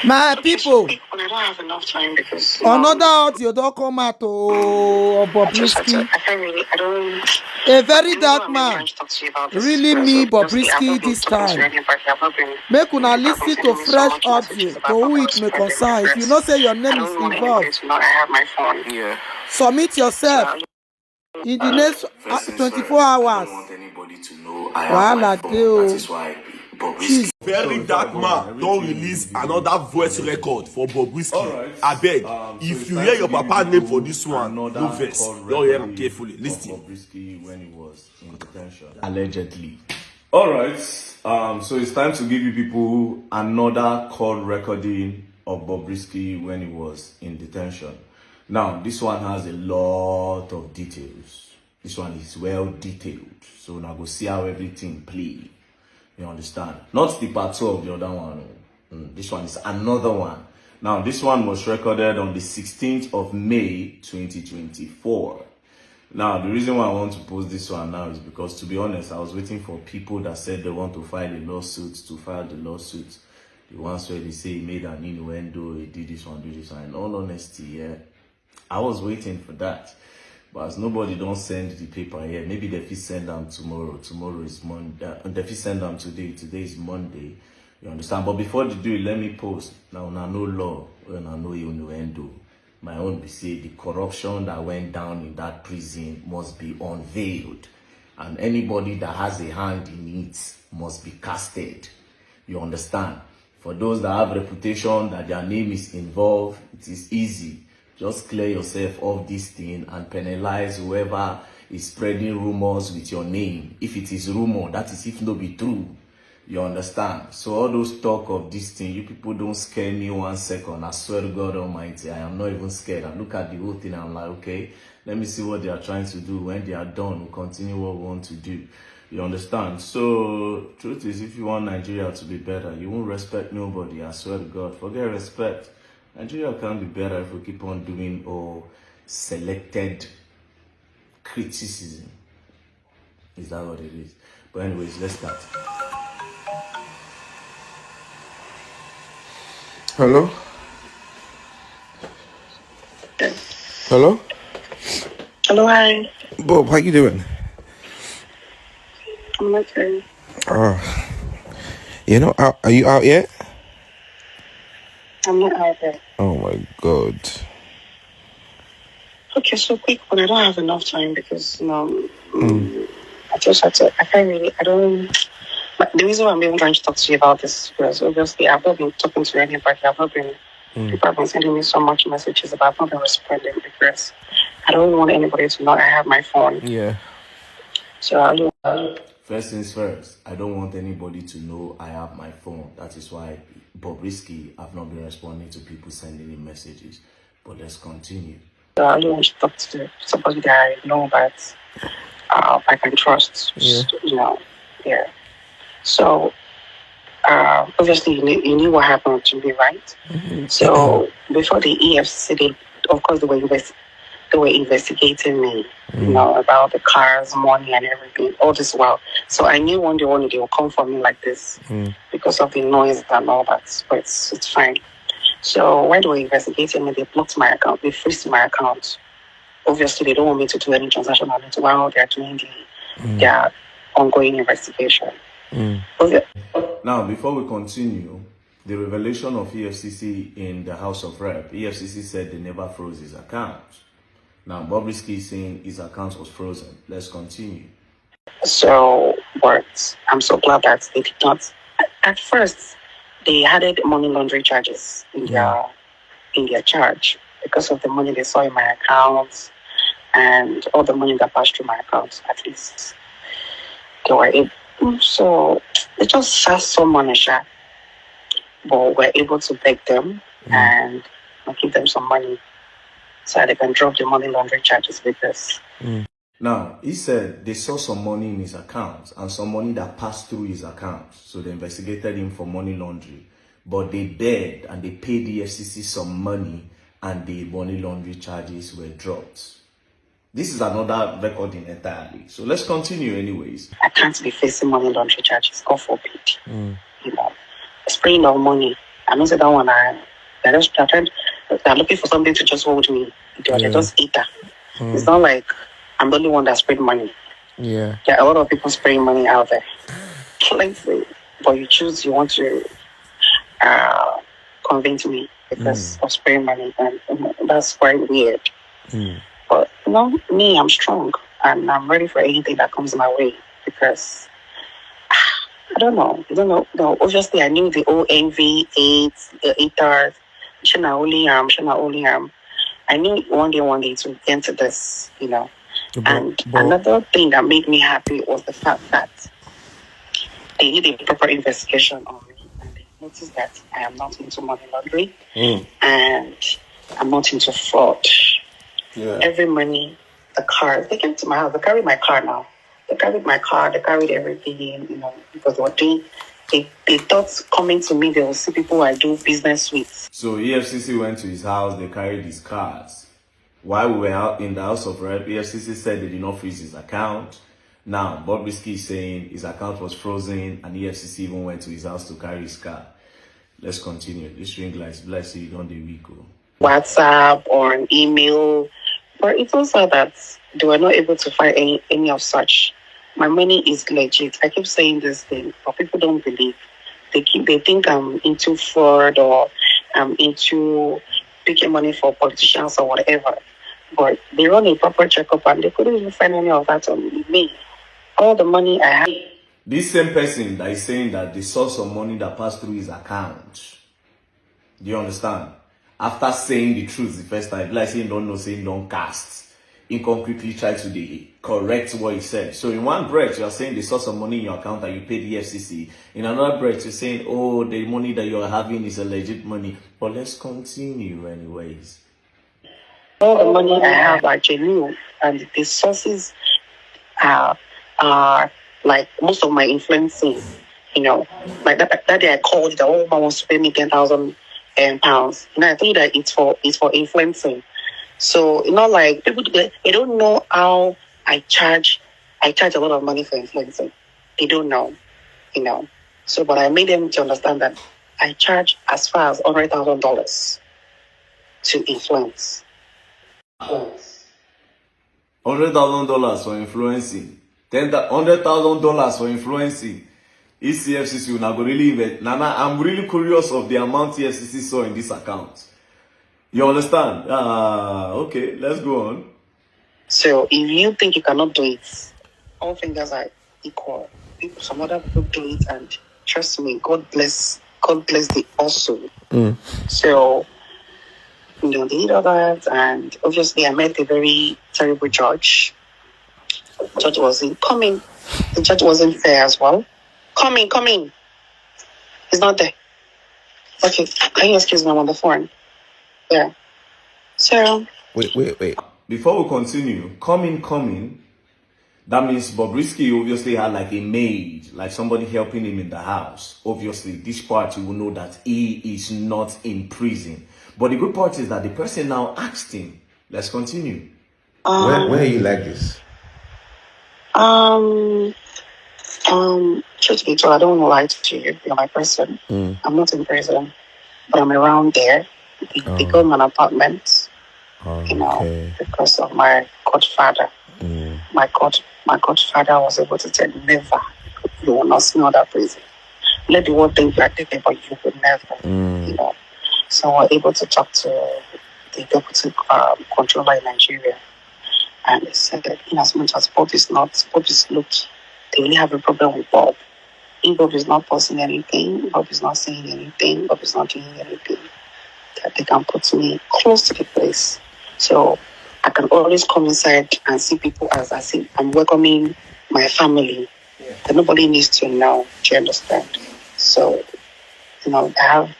My people, I don't have enough time because another audio don't come out of borisky. I don't. A very dark I'm even man. trying to talk to you about this. Really me, Obviously, I've borisky not been this talking to time. anybody. I've not been. Make una People have been listen to sending me so fresh much audio messages to about who not it may responding concern. If you know say your I name is don't want anybody involved, to know I have my phone. Yeah. submit yourself in the next First things 24 first, hours. I don't want anybody to know I have my phone. That is why Jeez. verydarkman don release another voice record for borisky. Abeg, if you hear your papa name for this one, no vex. Don hear am carefully. Lis ten. Borisky when he was in detention, allegedly. All right. So it's time to give you people another call recording of Borisky when he was in detention. Now, this one has a lot of details. This one is well detailed. So now go see how everything play. You understand? Not the part 2 of the other one. This one is another one. Now, this one was recorded on the 16th of May, 2024. Now, the reason why I want to post this one now is because, to be honest, I was waiting for people that said they want to file a lawsuit to file the lawsuit. The ones where they say he made an innuendo, he did this one, do this one. In all honesty, yeah, I was waiting for that. But as nobody don't send the paper here, maybe they fit send them tomorrow. Tomorrow is Monday. They fit send them today. Today is Monday. You understand? But before they do it, let me post. Now, no law. When I know innuendo. My own be say the corruption that went down in that prison must be unveiled, and anybody that has a hand in it must be casted. You understand? For those that have reputation that their name is involved, it is easy. Just clear yourself of this thing and penalize whoever is spreading rumors with your name. If it is rumor, that is if no be true. You understand? So all those talk of this thing, you people don't scare me 1 second. I swear to God Almighty, I am not even scared. I look at the whole thing and I'm like, okay, let me see what they are trying to do. When they are done, we'll continue what we want to do. You understand? So truth is, if you want Nigeria to be better, you won't respect nobody. I swear to God. Forget respect. Nigeria can't be better if we keep on doing all selected criticism. Is that what it is? But anyways, let's start. Hello? Hello? Hello, hi. Bob, how you doing? I'm okay. You know, are you out yet? I'm not out there. Oh my God. Okay, so quick, but I don't have enough time because I just had to. I don't. But the reason why I'm even trying to talk to you about this is because obviously I've not been talking to anybody. People have been sending me so much messages about not been responding because I don't want anybody to know I have my phone. Yeah. So First things first, I don't want anybody to know I have my phone. That is why Borisky have not been responding to people sending me messages. But let's continue. I don't want to talk to somebody that I know that I can trust. Yeah. You know, yeah. So obviously you knew what happened to me, right? So before the EFCC, of course they were investigating me, you know, about the cars, money, and everything. All this while, so I knew one day they will come for me like this because of the noise and all that. But it's fine. So when they were investigating me, they blocked my account. They froze my account. Obviously, they don't want me to do any transaction on it while they're doing their ongoing investigation. Now, before we continue, the revelation of EFCC in the House of Rep, EFCC said they never froze his account. Now, Borisky is saying his account was frozen. Let's continue. So, but I'm so glad that they did not. At first, they added money laundering charges in their charge because of the money they saw in my account and all the money that passed through my account. At least they were able. So they just asked some money, but we're able to beg them and give them some money so they can drop the money laundering charges with us. Now, he said they saw some money in his account and some money that passed through his account. So they investigated him for money laundering. But they begged and they paid the FCC some money and the money laundering charges were dropped. This is another recording entirely. So let's continue anyways. I can't be facing money laundering charges, God forbid. You know, spraying of money I don't say that one. They're looking for something to just hold me. They just eat that. It's not like I'm the only one that spread money. Yeah. There are a lot of people spraying money out there. Plenty. But you want to convince me because of spraying money. And that's quite weird. But me, I'm strong. And I'm ready for anything that comes my way. Because I don't know. No, obviously, I knew the OMV, AIDS, the ATARs, Shana only I knew one day to enter this, And another thing that made me happy was the fact that they did a proper investigation on me and they noticed that I am not into money laundering and I'm not into fraud. Yeah. Every money, the car, they came to my house, they carried my car now. They carried my car, they carried everything, because they were doing, they thought coming to me, they will see people I do business with. So EFCC went to his house, they carried his cars. While we were out in the House of Rep, EFCC said they did not freeze his account. Now, Borisky is saying his account was frozen and EFCC even went to his house to carry his car. Let's continue. This ring lights, bless you, don't the week. WhatsApp or an email. But it's also that they were not able to find any of such. My money is legit. I keep saying this thing, but people don't believe. They think I'm into fraud or I'm into picking money for politicians or whatever. But they run a proper checkup and they couldn't even find any of that on me. All the money I have. This same person that is saying that the source of money that passed through his account. Do you understand? After saying the truth the first time, like saying don't know, saying don't cast. He concretely tried to correct what he said. So in one breath, you are saying the source of money in your account that you paid the FCC. In another breath, you're saying, oh, the money that you're having is a legit money. But let's continue anyways. All the money I have are genuine, and the sources are like most of my influencing. Like that day I called, the old man wants to pay me 10,000 pounds. I think that it's for influencing. So like people they don't know how I charge a lot of money for influencing. They don't know, So but I made them to understand that I charge as far as $100,000 to influence. $100,000 for influencing. $100,000 for influencing. ECFCC will not really invest. Nana, I'm really curious of the amount EFCC saw in this account. You understand? Okay, let's go on. So if you think you cannot do it, all fingers are equal. Some other people do it, and trust me, God bless the also. So they did all that, and obviously I met a very terrible judge. The judge wasn't coming. The judge wasn't fair as well. Coming. He's not there. Okay, can you excuse me? I'm on the phone. Yeah. So. Wait. Before we continue, coming. That means Borisky obviously had like a maid, like somebody helping him in the house. Obviously, this part you will know that he is not in prison. But the good part is that the person now asked him. Let's continue. Where are you like this? Truth be told, I don't want to lie to you. You're my person. I'm not in prison, but I'm around there. They got me an apartment, because of my godfather. My godfather was able to tell never, you will not see another prison. Let the world think you are taking, but you will never, So we're able to talk to the deputy controller in Nigeria. And they said that in as much as Bob is looked, they really have a problem with Bob. If Bob is not posting anything, Bob is not saying anything, Bob is not doing anything, that they can put me close to the place. So I can always come inside and see people as I see I'm welcoming my family. That nobody needs to know. Do you understand? So, I have.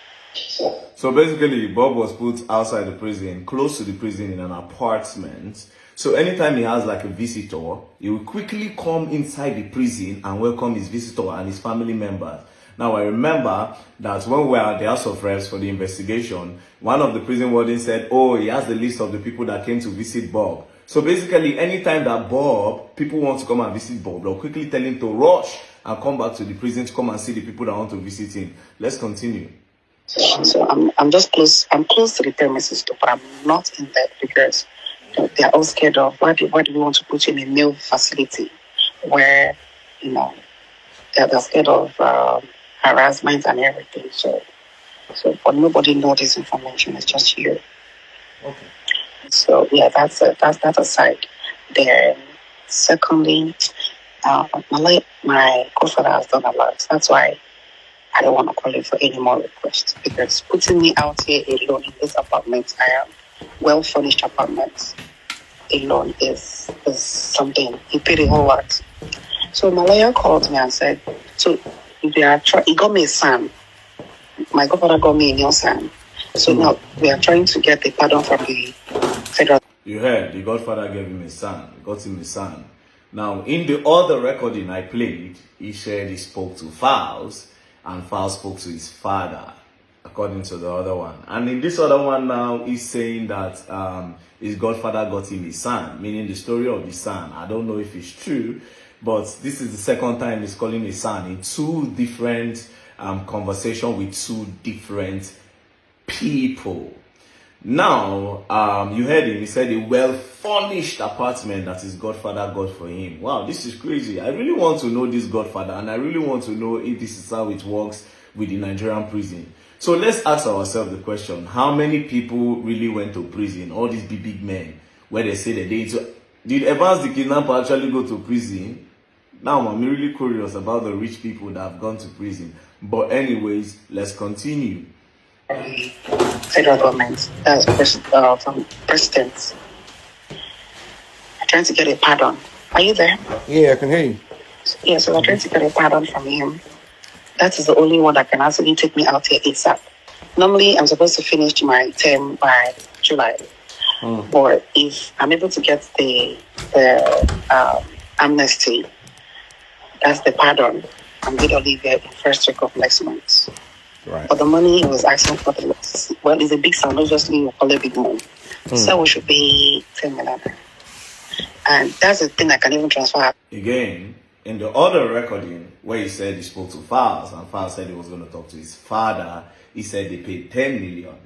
So basically, Bob was put outside the prison, close to the prison in an apartment. So anytime he has like a visitor, he will quickly come inside the prison and welcome his visitor and his family members. Now, I remember that when we were at the House of Reps for the investigation, one of the prison wardens said, oh, he has the list of the people that came to visit Bob. So basically, anytime that people want to come and visit Bob, they'll quickly tell him to rush and come back to the prison to come and see the people that want to visit him. Let's continue. So I'm just close. I'm close to the premises too, but I'm not in there because they are all scared of why do we want to put you in a male facility where they're scared of harassment and everything. So but nobody knows this information. It's just you. Okay. So yeah, that's that aside. Then secondly, my co-father has done a lot. That's why I don't want to call it for any more requests because putting me out here alone in this apartment, I am well furnished apartment alone is something. He paid a whole lot. So my lawyer called me and said, so he got me a son. My godfather got me a new son. So now we are trying to get the pardon from the federal. You heard, the godfather gave him a son, got him a son. Now, in the other recording I played, he said he spoke to Fowles, and Fowles spoke to his father, according to the other one. And in this other one now, he's saying that his godfather got him a son, meaning the story of the son. I don't know if it's true, but this is the second time he's calling his son in two different conversations with two different people. Now, you heard him. He said a well-furnished apartment that his godfather got for him. Wow, this is crazy. I really want to know this godfather, and I really want to know if this is how it works with the Nigerian prison. So let's ask ourselves the question: how many people really went to prison? All these big men, where they say that did Evans the kidnapper actually go to prison? Now I'm really curious about the rich people that have gone to prison. But anyways, let's continue. Federal government, from presidents, are trying to get a pardon. Are you there? Yeah, I can hear you. Yeah, so we're trying to get a pardon from him. That is the only one that can actually take me out here ASAP. Normally, I'm supposed to finish my term by July. But if I'm able to get the amnesty, that's the pardon, I'm going to leave here in first week of next month. Right. But the money he was asking for, it's a big sum, obviously you call it big money. So we should be 10 million. And that's the thing I can even transfer. Again, in the other recording, where he said he spoke to Fowles, and Fowles said he was going to talk to his father, he said they paid 10 million.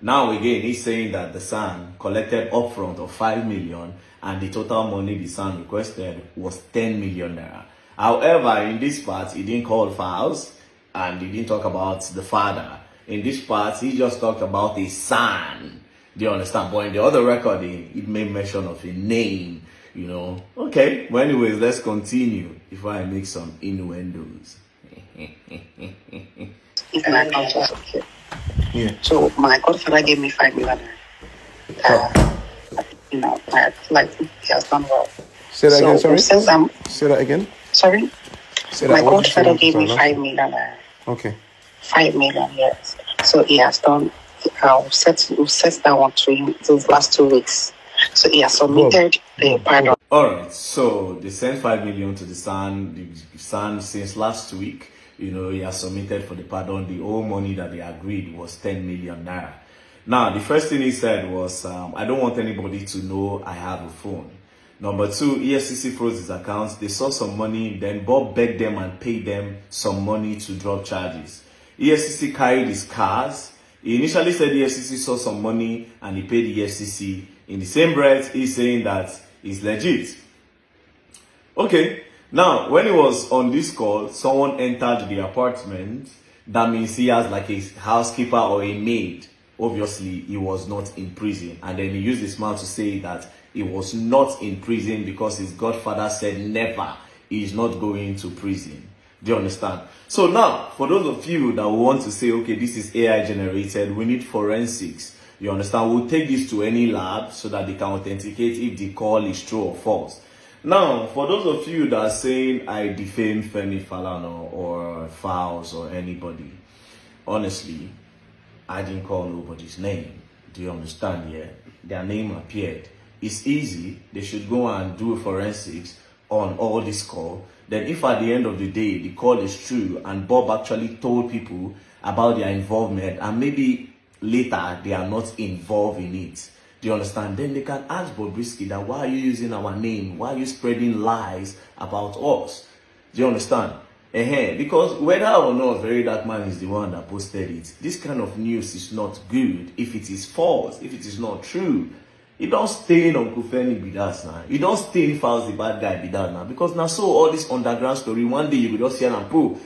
Now again, he's saying that the son collected upfront of 5 million, and the total money the son requested was 10 million naira. However, in this part, he didn't call Fowles, and he didn't talk about the father. In this part, he just talked about his son. Do you understand? But in the other recording, it made mention of a name, Okay, well, anyways, let's continue before I make some innuendos. Yeah. So my godfather gave me 5 million. I feel like he has done well. Say that again, sorry? Since Say that again. Sorry? My godfather gave me 5 million. Okay. 5 million, yes. So he has done, we've set that one to him these last 2 weeks. So he has submitted the pardon. Alright, so they sent 5 million to the son. The son, since last week, he has submitted for the pardon. The whole money that they agreed was 10 million naira. Now, the first thing he said was, I don't want anybody to know I have a phone. Number two, EFCC froze his accounts. They saw some money, then Bob begged them and paid them some money to drop charges. EFCC carried his cars. He initially said EFCC saw some money and he paid EFCC. In the same breath, he's saying that it's legit. Okay, now, when he was on this call, someone entered the apartment. That means he has like a housekeeper or a maid. Obviously, he was not in prison. And then he used his mouth to say that he was not in prison because his godfather said never. He is not going to prison. Do you understand? So now, for those of you that want to say, okay, this is AI generated, we need forensics. You understand? We'll take this to any lab so that they can authenticate if the call is true or false. Now, for those of you that are saying I defame Femi Falana or Fowles or anybody, honestly, I didn't call nobody's name. Do you understand? Yeah, their name appeared. It's easy. They should go and do forensics on all this call. Then if at the end of the day, the call is true and Bob actually told people about their involvement and maybe later they are not involved in it, do you understand? Then they can ask Bobrisky that, why are you using our name? Why are you spreading lies about us? Do you understand? Because whether or not Very Dark Man is the one that posted it, this kind of news is not good if it is false, if it is not true. You don't stain Uncle Femi be that now. You don't stain Fowls the bad guy be that now. Because now so all this underground story, one day you will just hear and pull,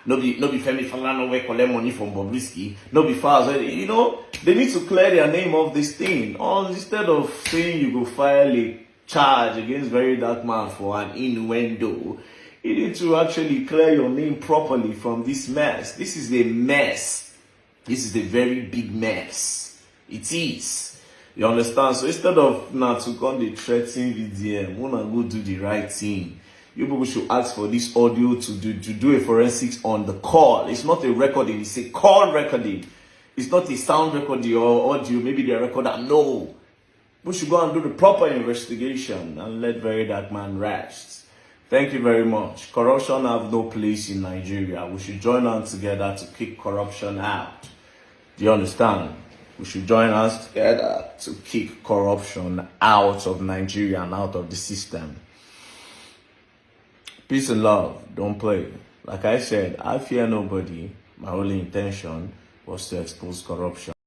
no be Femi Falana where collect money from Borisky, no be Fowls. You know, they need to clear their name of this thing. Instead of saying you go file a charge against Very Dark Man for an innuendo, you need to actually clear your name properly from this mess. This is a mess. This is a very big mess. It is. You understand? So instead of now to come the threatening VDM, wanna go do the right thing. You people should ask for this audio to do a forensics on the call. It's not a recording, it's a call recording. It's not a sound recording or audio, maybe the recorder. No. We should go and do the proper investigation and let Very Dark Man rest. Thank you very much. Corruption have no place in Nigeria. We should join hands together to kick corruption out. Do you understand? We should join hands together to kick corruption out of Nigeria and out of the system. Peace and love. Don't play. Like I said, I fear nobody. My only intention was to expose corruption.